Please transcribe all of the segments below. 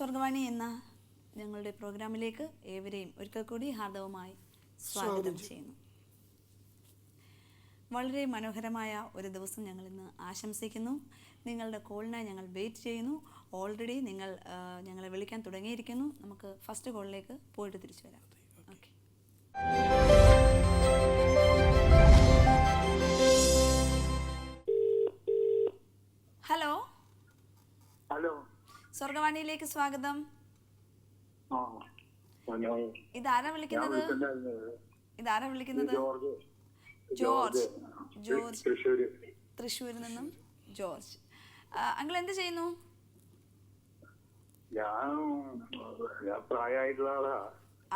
സ്വർഗവാണി എന്ന ഞങ്ങളുടെ പ്രോഗ്രാമിലേക്ക് ഏവരെയും ഒരിക്കൽ കൂടി ഹാർദവമായി സ്വാഗതം ചെയ്യുന്നു. വളരെ മനോഹരമായ ഒരു ദിവസം ഞങ്ങൾ ഇന്ന് ആശംസിക്കുന്നു. നിങ്ങളുടെ കോളിനായി ഞങ്ങൾ വെയിറ്റ് ചെയ്യുന്നു. ഓൾറെഡി നിങ്ങൾ ഞങ്ങളെ വിളിക്കാൻ തുടങ്ങിയിരിക്കുന്നു. നമുക്ക് ഫസ്റ്റ് കോളിലേക്ക് പോയിട്ട് തിരിച്ചു വരാം. ഓക്കെ. ഹലോ ഹലോ, സ്വർഗവാണിയിലേക്ക് സ്വാഗതം. ഇതാരാ വിളിക്കുന്നത്? ജോർജ്. തൃശ്ശൂരിൽ നിന്നും ജോർജ്. അങ്കിൾ എന്ത് ചെയ്യുന്നു? ഞാൻ പ്രായമായിട്ടുള്ള ആളാ.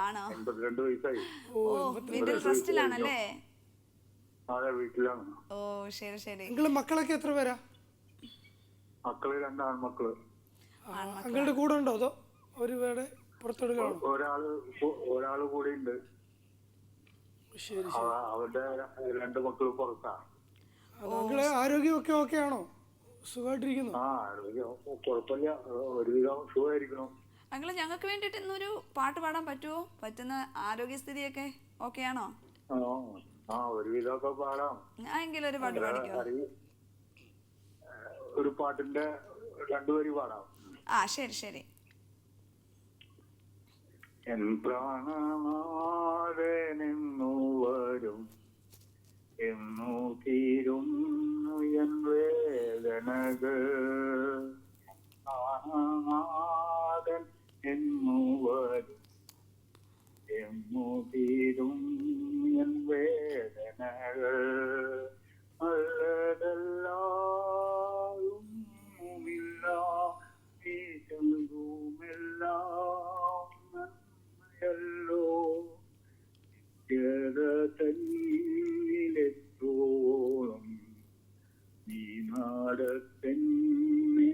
ആണോ? 82 വയസ്സായി. ഓ, വീട്ടിൽ റെസ്റ്റിലാണല്ലേ? അതെ, വീട്ടിലാണ്. ഓ, ശരി ശരി. മക്കളൊക്കെ എത്ര പേരാ? മക്കള് 2 ആൺമക്കള്. അങ്ങളുടെ കൂടെ ഉണ്ടോ അതോ ഒരു വേറെ പുറത്തെടുക്കാണോ? ഒരാള് കൂടെ ഉണ്ട്. അവരുടെ 2 മക്കള് പുറത്താ. ആരോഗ്യമൊക്കെ ഓക്കെ ആണോ? സുഖമായിട്ടിരിക്കുന്നു? ആ, ആരോഗ്യം കുഴപ്പമില്ല, ഒരുവിധം സുഖമായിരിക്കണം. അങ്കിള്, ഞങ്ങൾക്ക് വേണ്ടിട്ട് ഇന്നൊരു പാട്ട് പാടാൻ പറ്റുമോ? പറ്റുന്ന ആരോഗ്യസ്ഥിതിയൊക്കെ ഓക്കെ ആണോ? ആ, ഒരുവിധമൊക്കെ പാടാം. എങ്കിലും ഒരു പാട്ട് പാടിക്കോ? ഒരു പാട്ടിന്റെ 2 വരി പാടാം. ആ, ശരി ശരി. എൻ പ്രാണനാഥനെന്നു വരും, എന്നു തീരുന്നു എൻ വേദനകൾ. പ്രാണനാഥൻ എന്നു വരും, എന്നു തീരുന്നു എൻ വേദനകൾ. നല്ലതെല്ലാമില്ല, നീചെന്തുമെല്ലാം നന്മയല്ലോ. തന്നിലെത്തോളം നീ നാടത്തെന്നെ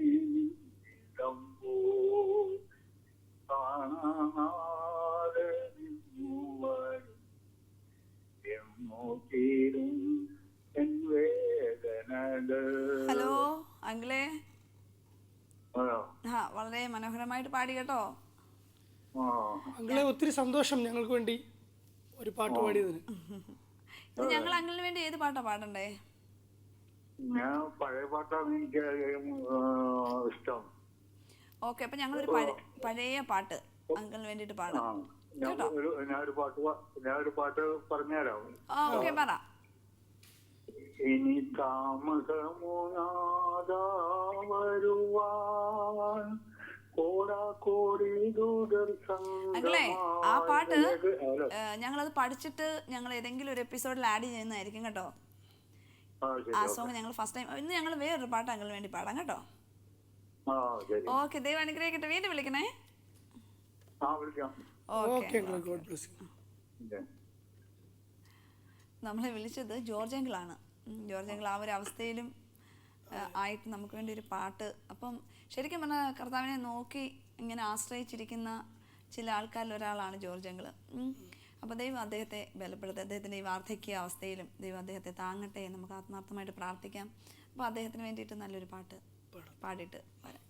നിലമ്പോ. കാണാതെന്നു വരും, എന്നു തീരും എൻ വേദനകൾ. ഹലോ അങ്കിളെ. വളരെ മനോഹരമായിട്ട് പാടി കേട്ടോ. അങ്കിളെ, ഒത്തിരി സന്തോഷം ഞങ്ങൾക്ക് വേണ്ടി ഒരു പാട്ട് പാടിയതിന്. ഞങ്ങൾ അങ്കിളിന് വേണ്ടി ഏത് പാട്ടാ പാടണ്ടേ? ഞാൻ പഴയ പാട്ടാണ് എനിക്ക് ഇഷ്ടം. ഓക്കെ, അപ്പൊ ഞങ്ങളൊരു പഴയ പാട്ട് അങ്കിളിന് വേണ്ടിട്ട് പാടാം കേട്ടോ. ഞാനൊരു പാട്ട് പറഞ്ഞുതരാം. ഓക്കെ, പറ. ഇനി താമസമോ നാഥാ വരുവാൻ, അങ്കിളേ, ആ പാട്ട് ഞങ്ങളത് പഠിച്ചിട്ട് ഞങ്ങൾ ഏതെങ്കിലും ഒരു എപ്പിസോഡിൽ ആഡ് ചെയ്യുന്നതായിരിക്കും കേട്ടോ. ആ സോങ് ഞങ്ങൾ ഫസ്റ്റ് ടൈം. ഇന്ന് ഞങ്ങൾ വേറൊരു പാട്ട് അങ്കിളിന് വേണ്ടി പാടാം കേട്ടോ. ഓക്കെ, ദൈവം അനുഗ്രഹിക്കട്ടെ. വീണ്ടും വിളിക്കണേ. നമ്മളെ വിളിച്ചത് ജോർജ് അങ്കിളാണ്. ജോർജ് അങ്കിൾ ആ ഒരു അവസ്ഥയിലും ആയിട്ട് നമുക്ക് വേണ്ടി ഒരു പാട്ട്. അപ്പം ശരിക്കും പറഞ്ഞാൽ കർത്താവിനെ നോക്കി ഇങ്ങനെ ആശ്രയിച്ചിരിക്കുന്ന ചില ആൾക്കാരിൽ ഒരാളാണ് ജോർജ് അങ്കിൾ. അപ്പോൾ ദൈവം അദ്ദേഹത്തെ ബലപ്പെടുത്തട്ടെ. അദ്ദേഹത്തിൻ്റെ ഈ വാർദ്ധക്യ അവസ്ഥയിലും ദൈവം അദ്ദേഹത്തെ താങ്ങട്ടെ. നമുക്ക് ആത്മാർത്ഥമായിട്ട് പ്രാർത്ഥിക്കാം. അപ്പോൾ അദ്ദേഹത്തിന് വേണ്ടിയിട്ട് നല്ലൊരു പാട്ട് പാടിയിട്ട് വരാം.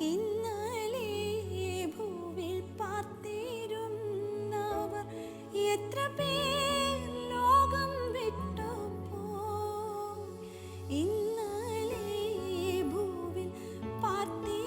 ഇന്നലെ ഭൂവിൽ പാർത്തി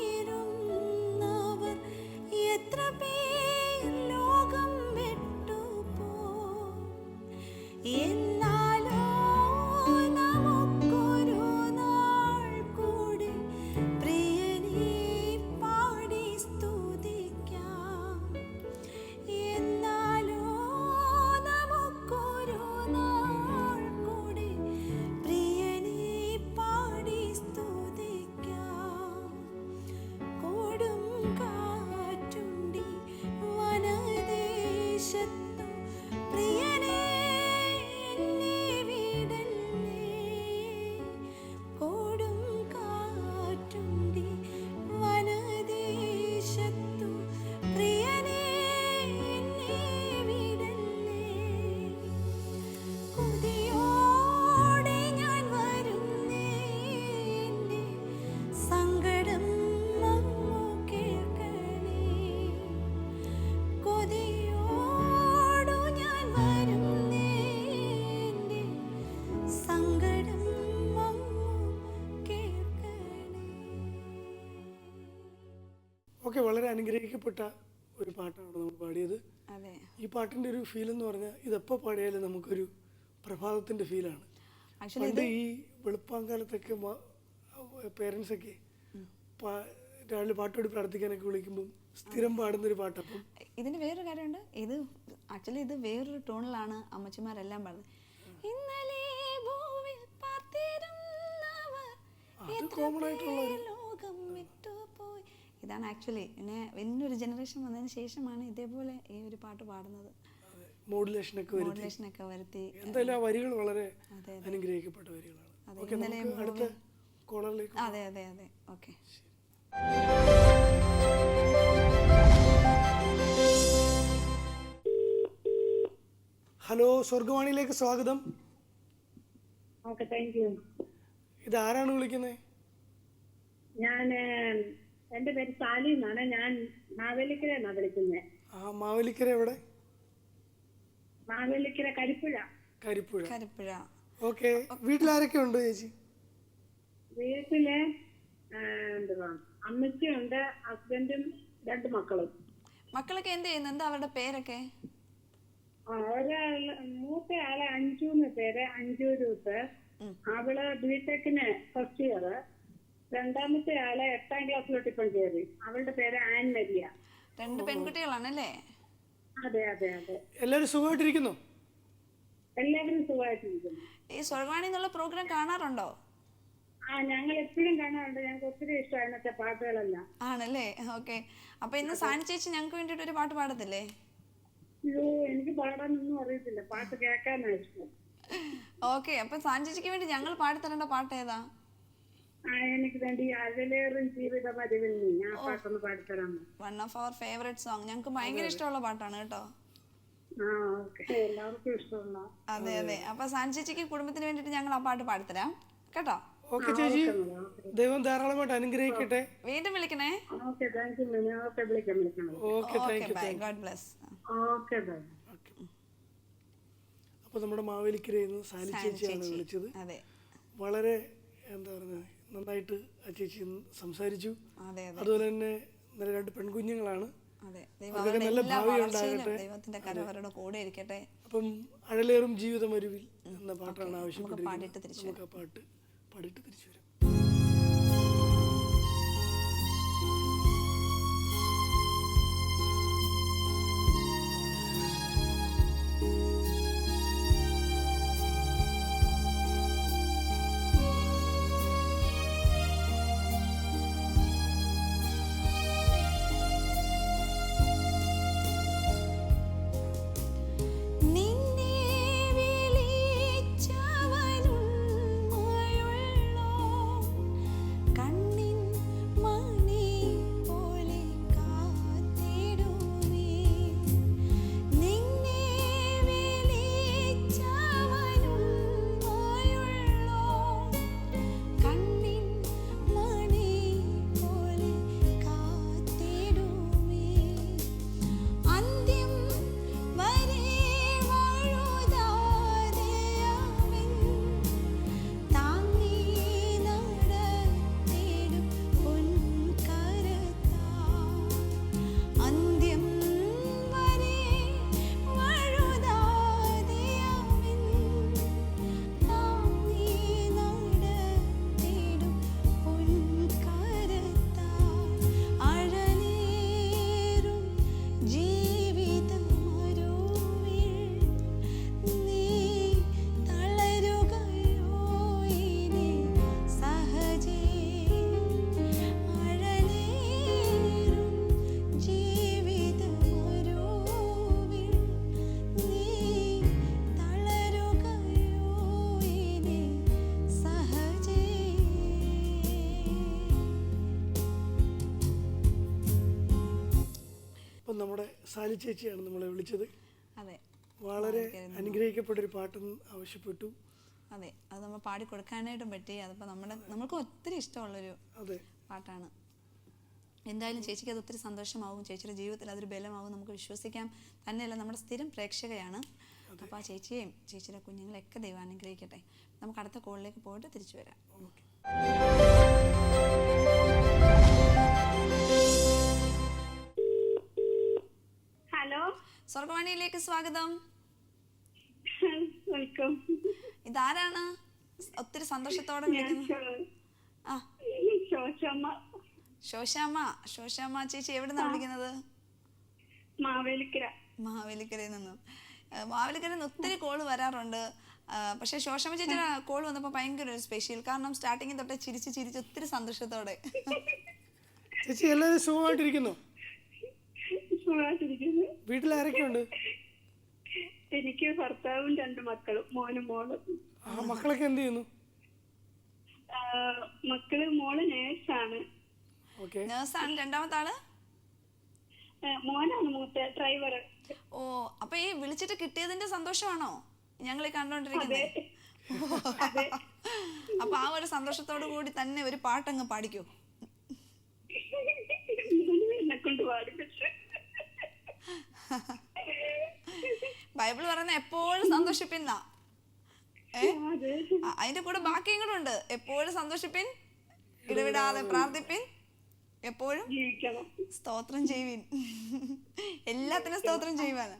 ഓക്കെ, വളരെ അനുഗ്രഹിക്കപ്പെട്ട ഒരു പാട്ടാണ് നമ്മൾ പാടിയത്. അതെ, ഈ പാട്ടിൻ്റെ ഒരു ഫീൽ എന്ന് പറഞ്ഞാൽ ഇതെപ്പോൾ പാടിയാലും നമുക്കൊരു പ്രഭാതത്തിൻ്റെ ഫീലാണ്. ആക്ച്വലി പണ്ട് ഈ വെളുപ്പാങ്കാലത്തൊക്കെ പേരൻസൊക്കെ രാവിലെ പാട്ടോടി പ്രാർത്ഥിക്കാനൊക്കെ വിളിക്കുമ്പം സ്ഥിരം പാടുന്നൊരു പാട്ടപ്പം. ഇതിന് വേറൊരു കാര്യമുണ്ട്. ഇത് ആക്ച്വലി ഇത് വേറൊരു ടോണിലാണ് അമ്മച്ചിമാരെല്ലാം പാടുന്നത്. ഇന്നലെ ഭൂവിൽ പാർത്തിരുന്നവർ കോമൺ ആയിട്ടുള്ള ലോകം വിട്ടുപോയി. ഇതാണ് ആക്ച്വലി. പിന്നെ വലിയൊരു ജനറേഷൻ വന്നതിന് ശേഷമാണ് ഇതേപോലെ ഈ ഒരു പാട്ട് പാടുന്നത്. മോഡുലേഷനൊക്കെ വരുത്തി. എന്തായാലും ആ വരികൾ വളരെ അനുഗ്രഹിക്കപ്പെട്ട വരികളാണ്. ഓക്കെ, നമുക്ക് അടുത്ത കോളറിലേക്ക്. അതെ അതെ അതെ, ഓക്കെ. ഹലോ, സ്വർഗവാണിയിലേക്ക് സ്വാഗതം. Okay, thank U. ഇത് ആരാണ് വിളിക്കുന്നത്? ഞാൻ എൻ്റെ പേര് സാലി എന്നാണ്. ഞാൻ മാവേലിക്കര എന്നാണ് വിളിക്കുന്നത്. മാവേലിക്കര എവിടെ? മാവേലിക്കര കരിപ്പുഴ. കരിപ്പുഴ. ഓക്കെ, വീട്ടിലാരൊക്കെ ഉണ്ട് ചേച്ചി? വീട്ടില് എന്തുവാ, അമ്മച്ചിയുണ്ട്, ഹസ്ബൻഡും 2 മക്കളും. മക്കളൊക്കെ എന്ത് ചെയ്യുന്നു? എന്താ അവരുടെ പേരൊക്കെ? ഒരാൾ മൂത്ത ആളെ അഞ്ജുന്ന് പേര്, അഞ്ജു രൂപ്. അവള് ബിടെക്കിന് ഫസ്റ്റ് ഇയർ. രണ്ടാമത്തെ ആളെ 8ാം ക്ലാസ്സിലോട്ട് ഇപ്പം കയറി. അവളുടെ പേര് ആൻ മരിയ. 2 പെൺകുട്ടികളാണല്ലേ? അതെ അതെ അതെ. എല്ലാവരും സുഖമായിട്ടിരിക്കുന്നു? എല്ലാവരും സുഖമായിട്ടിരിക്കുന്നു. ഈ സ്വർഗവാണി എന്നുള്ള പ്രോഗ്രാം കാണാറുണ്ടോ? ഞങ്ങൾ എപ്പോഴും കാണാറുണ്ട്. ഞങ്ങൾക്ക് ഒത്തിരി ഇഷ്ടമാണ് ഇന്നത്തെ പാട്ടുകളെല്ലാം. ആണല്ലേ? ഓക്കെ. അപ്പൊ ഇന്ന് സാനി ചേച്ചി ഞങ്ങൾക്ക് വേണ്ടിട്ട് ഒരു പാട്ട് പാടത്തില്ലേ? അയ്യോ, എനിക്ക് പാടാനൊന്നും അറിയത്തില്ല. പാട്ട് കേൾക്കാനാണ് ഇഷ്ടം. ഓക്കെ, അപ്പൊ സാനി ചേച്ചിക്ക് വേണ്ടി ഞങ്ങൾ പാടിത്തരേണ്ട പാട്ട് ഏതാ? എനിക്ക് വേണ്ടി അതിലേറും ജീവിത മരുവിൽ നീ ആ പാട്ടൊന്ന് പാടിത്തരാമോ? One of our favourite song. ഞങ്ങൾക്ക് ഭയങ്കര ഇഷ്ടമുള്ള പാട്ടാണ് കേട്ടോ. എല്ലാവർക്കും ഇഷ്ടമുള്ള. അതെ അതെ. അപ്പൊ സാനി ചേച്ചിക്ക് കുടുംബത്തിന് വേണ്ടിട്ട് ഞങ്ങൾ ആ പാട്ട് പാടിത്തരാം കേട്ടോ. ഓക്കെ ചേച്ചി, ദൈവം ധാരാളമായിട്ട് അനുഗ്രഹിക്കട്ടെ. വീണ്ടും വിളിക്കണേ. Okay, thank you. ഓക്കെ, വിളിക്കാം. Okay, thank you. Bye, God bless. Okay, bye. അപ്പോൾ നമ്മുടെ മാവേലിക്കരയിൽ നിന്ന് സാനി ചേച്ചിയാണ് വിളിച്ചത്. അതെ, വളരെ എന്താ പറയുക, നന്നായിട്ട് ആ ചേച്ചി സംസാരിച്ചു. അതെ അതെ. അതുപോലെ തന്നെ നല്ല 2 പെൺകുഞ്ഞുങ്ങളാണ്. അതെ, നല്ല ഭാവി ഉണ്ടാകട്ടെ. ദൈവത്തിന്റെ കരം അവരുടെ കൂടെ ഇരിക്കട്ടെ. അപ്പം അഴലേറും ജീവിതമരുവിൽ എന്ന പാട്ടാണ് ആവശ്യപ്പെട്ടിരിക്കുന്നത്. നമുക്ക് ആ പാട്ട് പാടിയിട്ട് തിരിച്ചു വരാം. നമ്മുടെ സാലി ചേച്ചിയാണ് നമ്മളെ വിളിച്ചത്. അതെ, വളരെ അനുഗ്രഹിക്കപ്പെട്ടൊരു പാട്ടെന്ന് ആവശ്യപ്പെട്ടു. അതെ, അത് നമ്മൾ പാടി കൊടുക്കാനായിട്ടും പറ്റി. അതിപ്പോൾ നമുക്ക് ഒത്തിരി ഇഷ്ടമുള്ളൊരു പാട്ടാണ്. എന്തായാലും ചേച്ചിക്ക് അത് ഒത്തിരി സന്തോഷമാവും. ചേച്ചിയുടെ ജീവിതത്തിൽ അതൊരു ബലമാവും നമുക്ക് വിശ്വസിക്കാം. തന്നെയല്ല, നമ്മുടെ സ്ഥിരം പ്രേക്ഷകയാണ്. അപ്പോൾ ആ ചേച്ചിയെയും ചേച്ചിയുടെ കുഞ്ഞുങ്ങളെയൊക്കെ ദൈവം അനുഗ്രഹിക്കട്ടെ. നമുക്ക് അടുത്ത കോളിലേക്ക് പോയിട്ട് തിരിച്ചു വരാം. ഓക്കെ. സ്വർഗവാണിയിലേക്ക് സ്വാഗതം. വെൽക്കം. ഇതാരാണ് ഒത്തിരി സന്തോഷത്തോടെ വിളിക്കുന്നത്? ആ, ശോശാമ്മ ചേച്ചി എവിടുന്നാ വിളിക്കുന്നത്? മാവേലിക്കരയിൽ നിന്നും. മാവേലിക്കരയിൽ നിന്ന് ഒത്തിരി കോള് വരാറുണ്ട്. പക്ഷെ ശോശാമ്മ ചേച്ചിയുടെ കോള് വന്നപ്പോൾ ഭയങ്കര ഒരു സ്പെഷ്യൽ. കാരണം സ്റ്റാർട്ടിങ്ങിൽ തൊട്ടേ ചിരിച്ച് ഒത്തിരി സന്തോഷത്തോടെ. ചേച്ചി എല്ലാവരും സുഖമായിട്ടിരിക്കുന്നു? വീട്ടിൽ ആരൊക്കെയുണ്ട്? എനിക്ക് ഭർത്താവും 2 മക്കളും, മോനും മോളും. മക്കളൊക്കെ എന്ത് ചെയ്യുന്നു? മക്കള് മോള് നേഴ്സാണ്. നേഴ്സാണ്. രണ്ടാമത്തെ ആള് മോനാണ് മൂത്ത ഡ്രൈവർ. ഓ, അപ്പൊ ഈ വിളിച്ചിട്ട് കിട്ടിയതിന്റെ സന്തോഷമാണോ ഞങ്ങൾ കണ്ടോണ്ടിരിക്കുന്നത്? അപ്പൊ ആ ഒരു സന്തോഷത്തോടു കൂടി തന്നെ ഒരു പാട്ടങ്ങ് പാടിക്കോ. ബൈബിൾ പറയുന്ന എപ്പോഴും സന്തോഷിപ്പിന്ന, അതിന്റെ കൂടെ ബാക്കിയും കൂടെ ഉണ്ട്. എപ്പോഴും സന്തോഷിപ്പിൻ, ഇടവിടാതെ പ്രാർത്ഥിപ്പിൻ, എപ്പോഴും സ്തോത്രം ചെയ്യുവിൻ. എല്ലാത്തിനും സ്തോത്രം ചെയ്യുവാന്.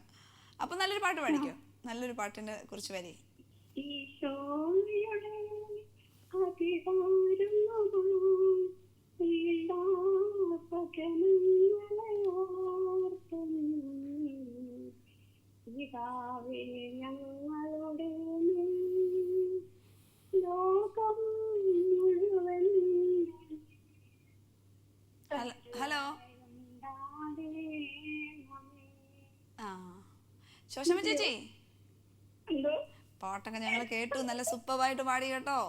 അപ്പൊ നല്ലൊരു പാട്ട് പാടിക്കോ. നല്ലൊരു പാട്ടിനെ കുറിച്ച് വരി. ഞങ്ങളുടെ ലോകം മുഴുവൻ. ഹലോ, ആ ശോശമ്മ ചേച്ചി, പാട്ടൊക്കെ ഞങ്ങൾ കേട്ടു. നല്ല സൂപ്പറായിട്ട് പാടി കേട്ടോ.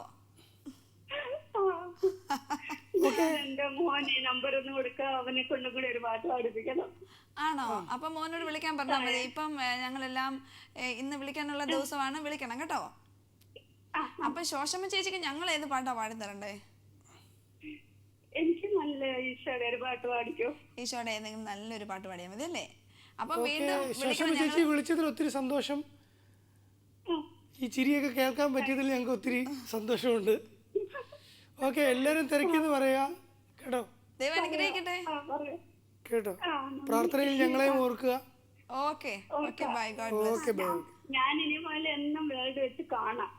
എന്റെ മോനെ നമ്പർ ഒന്ന് കൊടുക്ക, അവനെ കൊണ്ടും കൂടി ഒരു പാട്ട് പാടിപ്പിക്കണം. ആണോ? അപ്പൊ മോനോട് വിളിക്കാൻ പറഞ്ഞാൽ മതി. ഇപ്പം ഞങ്ങളെല്ലാം ഇന്ന് വിളിക്കാനുള്ള ദിവസമാണ്, വിളിക്കണം കേട്ടോ. അപ്പൊ ശോശമ്മ ചേച്ചിക്ക് ഞങ്ങൾ ഏത് പാട്ടാ പാടി തരണ്ടേ? എനിക്ക് നല്ല ഈശോയുടെ ഒരു പാട്ട് പാടിക്കോ. ഈശോയുടെ ഏതെങ്കിലും നല്ലൊരു പാട്ട് പാടിയാൽ മതി അല്ലേ? അപ്പൊ ശോശമ്മ ചേച്ചി വിളിച്ചതിൽ ഒത്തിരി സന്തോഷം. ഈ ചിരിയൊക്കെ കേൾക്കാൻ പറ്റിയതിൽ ഞങ്ങൾക്ക് ഒത്തിരി സന്തോഷമുണ്ട്. ഓക്കെ, എല്ലാരും തിരക്കിന്ന് പറയാ കേട്ടോ. ദൈവം അനുഗ്രഹിക്കട്ടെ കേട്ടോ. പ്രാർത്ഥനയിൽ ഞങ്ങളെയും ഓർക്കുക. Okay okay, bye. God bless. Okay, bye. ഞാൻ ഇനി മുതൽ എന്നും വേൾഡ് വെച്ച് കാണാം.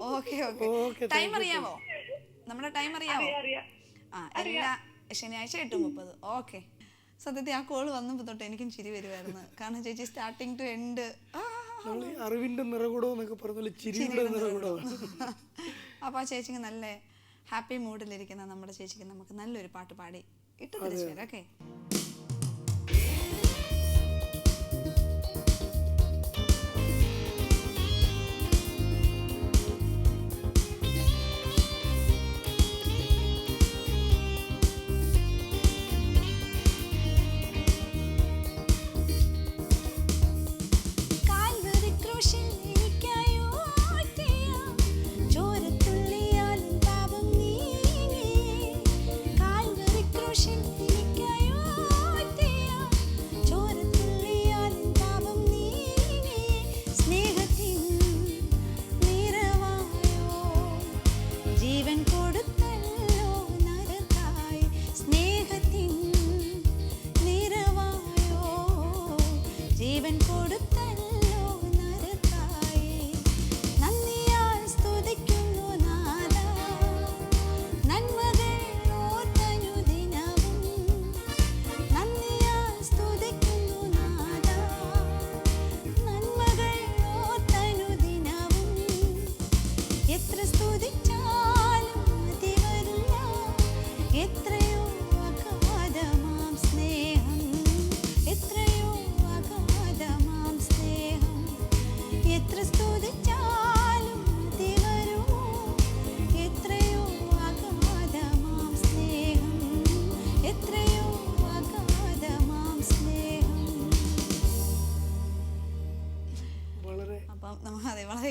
Okay okay. ടൈം അറിയാമോ? നമ്മുടെ ടൈം അറിയാമോ? ആ, എല്ലാ ശനിയാഴ്ച 8:30. ഓക്കെ. സത്യത്തിൽ ആ കോള് വന്നപ്പോൾ തൊട്ട് എനിക്കും ചിരി വരുമായിരുന്നു. കാരണം ചേച്ചി സ്റ്റാർട്ടിങ് ടു എൻഡ് അറിവിന്റെ നിറകുടം എന്നൊക്കെ പറഞ്ഞാൽ ചിരിയുടെ നിറകുടമാണ്. അപ്പൊ ആ ചേച്ചിക്ക് നല്ല ഹാപ്പി മൂഡിലിരിക്കുന്ന നമ്മുടെ ചേച്ചിക്ക് നമുക്ക് നല്ലൊരു പാട്ട് പാടി ഇട്ട് തിരിച്ചു വരാം. ഓക്കെ.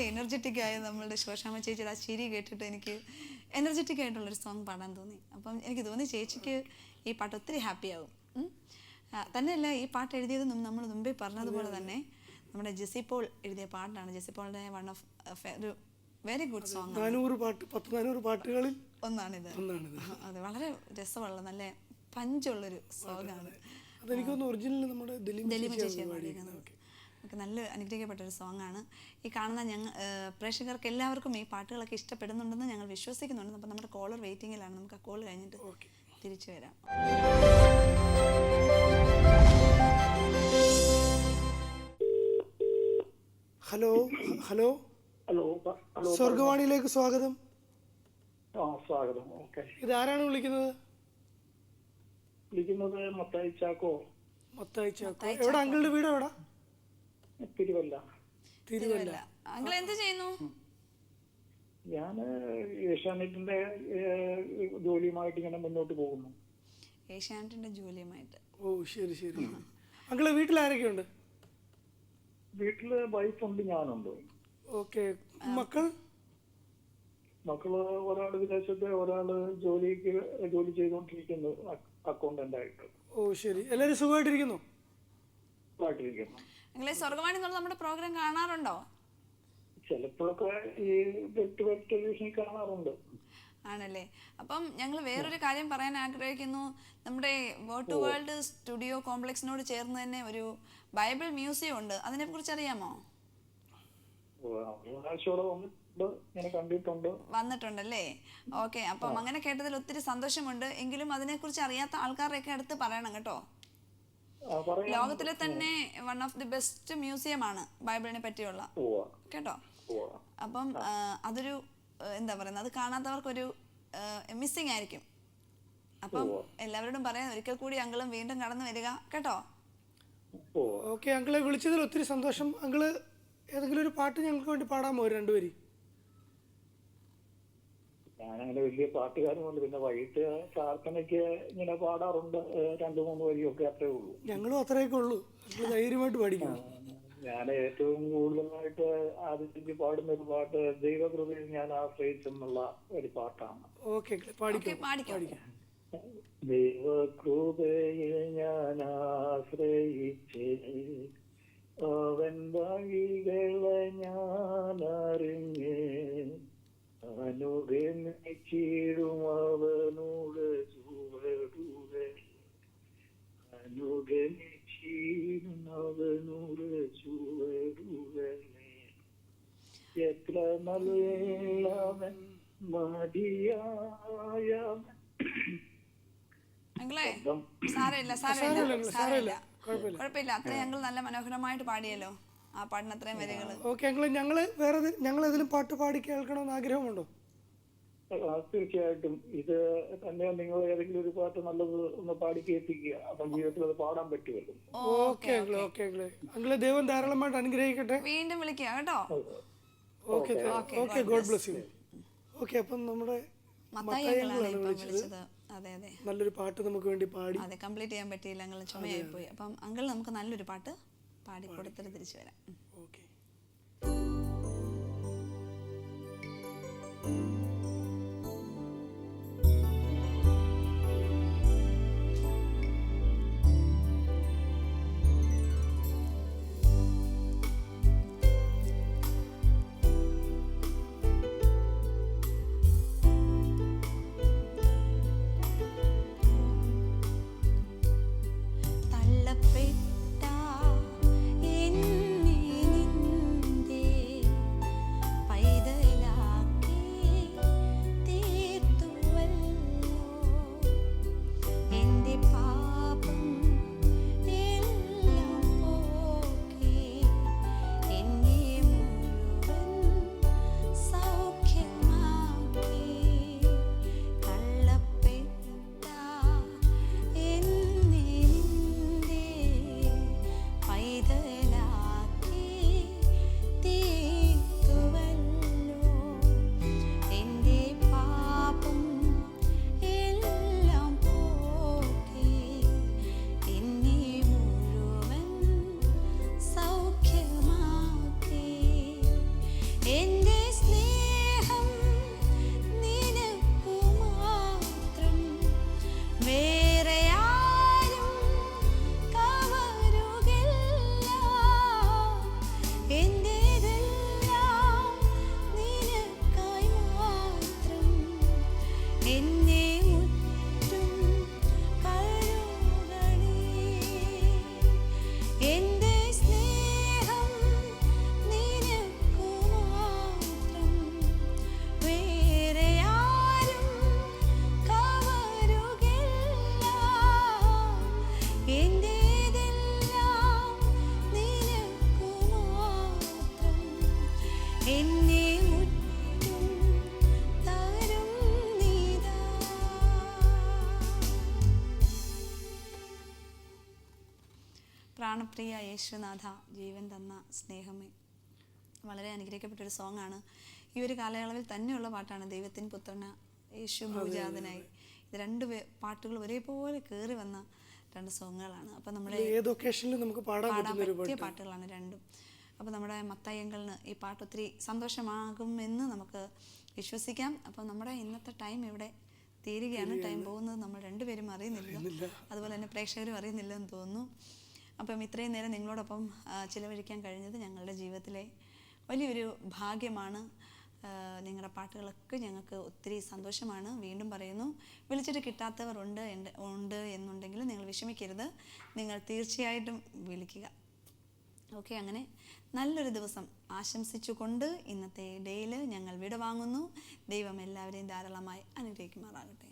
എനർജറ്റിക് ആയ നമ്മളുടെ ശോശാമ്മ ചേച്ചിയുടെ ആ ചിരി കേട്ടിട്ട് എനിക്ക് എനർജറ്റിക് ആയിട്ടുള്ളൊരു സോങ് പാടാൻ തോന്നി. അപ്പം എനിക്ക് തോന്നി ചേച്ചിക്ക് ഈ പാട്ട് ഒത്തിരി ഹാപ്പി ആവും. തന്നെയല്ല, ഈ പാട്ട് എഴുതിയത് നമ്മൾ മുമ്പേ പറഞ്ഞതുപോലെ തന്നെ നമ്മുടെ ജെസ്സി പോൾ എഴുതിയ പാട്ടാണ്. ജെസ്സി പോളിന്റെ വൺ ഓഫ് ഒരു വെരി ഗുഡ് സോങ്. 400 പാട്ടുകളിൽ ഒന്നാണിത്. അതെ, വളരെ രസമുള്ള നല്ല പഞ്ചുള്ളൊരു സോങ് ആണ്. അതെനിക്കൊന്ന് ഒറിജിനൽ നമ്മുടെ ദിലീപ് ചേച്ചിയാണ് പാടിയിരിക്കുന്നത്. ഒക്കെ നല്ല അനുഗ്രഹിക്കപ്പെട്ടൊരു സോങ്ങാണ്. ഈ കാണുന്ന ഞങ്ങൾ പ്രേക്ഷകർക്ക് എല്ലാവർക്കും ഈ പാട്ടുകളൊക്കെ ഇഷ്ടപ്പെടുന്നുണ്ടെന്ന് ഞങ്ങൾ വിശ്വസിക്കുന്നുണ്ട്. അപ്പോൾ നമ്മുടെ കോളർ വെയിറ്റിങ്ങിലാണ്. നമുക്ക് ആ കോൾ കഴിഞ്ഞിട്ട് തിരിച്ചു വരാം. Hello hello hello hello. സ്വർഗവാണിയിലേക്ക് സ്വാഗതം. സ്വാഗതം. ഓക്കെ. ഇത് ആരാണ് വിളിക്കുന്നത്? വിളിക്കുന്നത് മത്തായി ചാക്കോ. മത്തായി ചാക്കോ. എവിടെ അങ്കിളുടെ വീട്? എവിടെ? തിരുവല്ല. തിരുവല്ല. അങ്കിൾ എന്ത് ചെയ്യുന്നു? ഞാൻ ഏഷ്യാനെറ്റിന്റെ ജോലിയുമായിട്ട് ഇങ്ങനെ മുന്നോട്ട് പോകുന്നു. ഏഷ്യാനെറ്റിന്റെ ജോലിയുമായിട്ട്. ഓ ശരി ശരി. അങ്കിളെ വീട്ടിൽ ആരൊക്കെയുണ്ട്? വീട്ടില് വൈഫുണ്ട്, ഞാനുണ്ട്. ഓക്കെ. മക്കള് ഒരാള് വിദേശത്ത്, ഒരാള് ജോലി ചെയ്തുകൊണ്ടിരിക്കുന്നു അക്കൗണ്ടന്റ് ആയിട്ട്. ഓ ശരി. എല്ലാവരും സുഖമായിട്ടിരിക്കുന്നു? നിങ്ങളെ സ്വർഗവാണി എന്നുള്ള നമ്മുടെ പ്രോഗ്രാം കാണാറുണ്ടോ? ചിലപ്പോഴൊക്കെ ഈ ടെലിവിഷനിൽ കാണാറുണ്ട്. ആണല്ലേ. അപ്പം ഞങ്ങൾ വേറൊരു കാര്യം പറയാൻ ആഗ്രഹിക്കുന്നു. നമ്മുടെ വേർഡ് ടു വേൾഡ് സ്റ്റുഡിയോ കോംപ്ലക്സിനോട് ചേർന്ന് തന്നെ ഒരു ബൈബിൾ മ്യൂസിയം ഉണ്ട്. അതിനെ കുറിച്ച് അറിയാമോ? വന്നിട്ടുണ്ടല്ലേ. ഓക്കെ. അപ്പം അങ്ങനെ കേട്ടതിൽ ഒത്തിരി സന്തോഷമുണ്ട്. എങ്കിലും അതിനെക്കുറിച്ച് അറിയാത്ത ആൾക്കാരുടെയൊക്കെ അടുത്ത് പറയണം കേട്ടോ. ലോകത്തിലെ തന്നെ one of the best museum ആണ് ബൈബിളിനെ പറ്റിയുള്ള കേട്ടോ. അപ്പം അതൊരു എന്താ പറയുന്നത്, അത് കാണാത്തവർക്കൊരു മിസ്സിങ് ആയിരിക്കും. അപ്പം എല്ലാവരോടും പറയാം, ഒരിക്കൽ കൂടി അങ്കിളും വീണ്ടും കടന്നു വരിക കേട്ടോ. ഓക്കെ. അങ്കിളെ വിളിച്ചതിൽ ഒത്തിരി സന്തോഷം. അങ്കിള് ഏതെങ്കിലും ഒരു പാട്ട് ഞങ്ങൾക്ക് വേണ്ടി പാടാമോ? രണ്ടുപേരി. ഞാനങ്ങനെ വലിയ പാട്ടുകാരനുണ്ട്. പിന്നെ വൈകിട്ട് പ്രാർത്ഥനയ്ക്ക് ഇങ്ങനെ പാടാറുണ്ട്, 2-3 വരിയൊക്കെ അത്രേ ഉള്ളൂ. ഞങ്ങളും അത്രയൊക്കെ ഉള്ളൂ. ധൈര്യമായിട്ട് പാടിക്കണം. ഞാൻ ഏറ്റവും കൂടുതലായിട്ട് ആദ്യത്തേക്ക് പാടുന്ന ഒരു പാട്ട് ദൈവകൃപയിൽ ഞാൻ ആശ്രയിച്ചെന്നുള്ള ഒരു പാട്ടാണ്. ഓക്കെ പാടിക്കാം. ദൈവകൃപയിൽ ഞാൻ ആശ്രയിച്ച് അവൻ വഴികളെ ഞാൻ അറിഞ്ഞ് അനുഗമിച്ചിടും അവനോട് ചുവടുകളെ എത്ര നല്ലവൻ മതിയായവൻ. അങ്കിളേ സാരമില്ല, കുഴപ്പമില്ല. അത്രയും ഞങ്ങൾ നല്ല മനോഹരമായിട്ട് പാടിയല്ലോ. ആ പാടിന് അത്രയും വരികള്. ഓക്കെ അങ്കിളെ, ഞങ്ങൾ ഏതെങ്കിലും പാട്ട് പാടി കേൾക്കണമെന്ന് ആഗ്രഹമുണ്ടോ? തീർച്ചയായിട്ടും. ഇത് തന്നെ നിങ്ങൾ ഏതെങ്കിലും ഒരു പാട്ട് നല്ലത് ഒന്ന് പാടി കേൾപ്പിക്കുക. അപ്പം ജീവിതത്തിൽ അത് പാടാൻ പറ്റുമല്ലോ. ഓക്കെ അങ്കിളെ, ദൈവം ധാരാളമായിട്ട് അനുഗ്രഹിക്കട്ടെ. വീണ്ടും വിളിക്കുക കേട്ടോ. Okay God bless you. Okay. അപ്പം നമ്മുടെ വിളിച്ചത്. അതെ നല്ലൊരു പാട്ട് നമുക്ക് വേണ്ടി പാടി. അതെ, കംപ്ലീറ്റ് ചെയ്യാൻ പറ്റിയില്ല, അങ്കിൾ ചുമയായി പോയി. അപ്പം അങ്കിൾ നമുക്ക് നല്ലൊരു പാട്ട് പാടി കൊടുത്തിട്ട് തിരിച്ചു വരാം. ഓക്കെ. തള്ളപ്പെട്ട എന്നെ നിൻ പ്രാണപ്രിയ യേശുനാഥ, ജീവൻ തന്ന സ്നേഹമേ. വളരെ അനുഗ്രഹിക്കപ്പെട്ടൊരു സോങ്ങാണ്. ഈ ഒരു കാലയളവിൽ തന്നെയുള്ള പാട്ടാണ്. ദൈവത്തിൻ പുത്രന യേശു ഭൂജാതനായി. ഇത് രണ്ട് പാട്ടുകൾ ഒരേപോലെ കയറി വന്ന രണ്ട് സോങ്ങുകളാണ്. അപ്പം നമ്മുടെ ഏത് ഒക്കേഷനിലും നമുക്ക് പാടാൻ പറ്റിയ പാട്ടുകളാണ് രണ്ടും. അപ്പോൾ നമ്മുടെ മത്തായിയങ്കളിന് ഈ പാട്ട് ഒത്തിരി സന്തോഷമാകുമെന്ന് നമുക്ക് വിശ്വസിക്കാം. അപ്പം നമ്മുടെ ഇന്നത്തെ ടൈം ഇവിടെ തീരുകയാണ്. ടൈം പോകുന്നത് നമ്മൾ രണ്ടുപേരും അറിയുന്നില്ല, അതുപോലെ തന്നെ പ്രേക്ഷകരും അറിയുന്നില്ലെന്ന് തോന്നുന്നു. അപ്പം ഇത്രയും നേരം നിങ്ങളോടൊപ്പം ചിലവഴിക്കാൻ കഴിഞ്ഞത് ഞങ്ങളുടെ ജീവിതത്തിലെ വലിയൊരു ഭാഗ്യമാണ്. നിങ്ങളുടെ പാട്ടുകളൊക്കെ ഞങ്ങൾക്ക് ഒത്തിരി സന്തോഷമാണ്. വീണ്ടും പറയുന്നു, വിളിച്ചിട്ട് കിട്ടാത്തവർ ഉണ്ട് എന്നുണ്ടെങ്കിൽ നിങ്ങൾ വിഷമിക്കരുത്, നിങ്ങൾ തീർച്ചയായിട്ടും വിളിക്കുക. ഓക്കെ, അങ്ങനെ നല്ലൊരു ദിവസം ആശംസിച്ചുകൊണ്ട് ഇന്നത്തെ ഡേയിൽ ഞങ്ങൾ വിട വാങ്ങുന്നു. ദൈവം എല്ലാവരെയും ധാരാളമായി അനുഗ്രഹിക്കുമാറാകട്ടെ.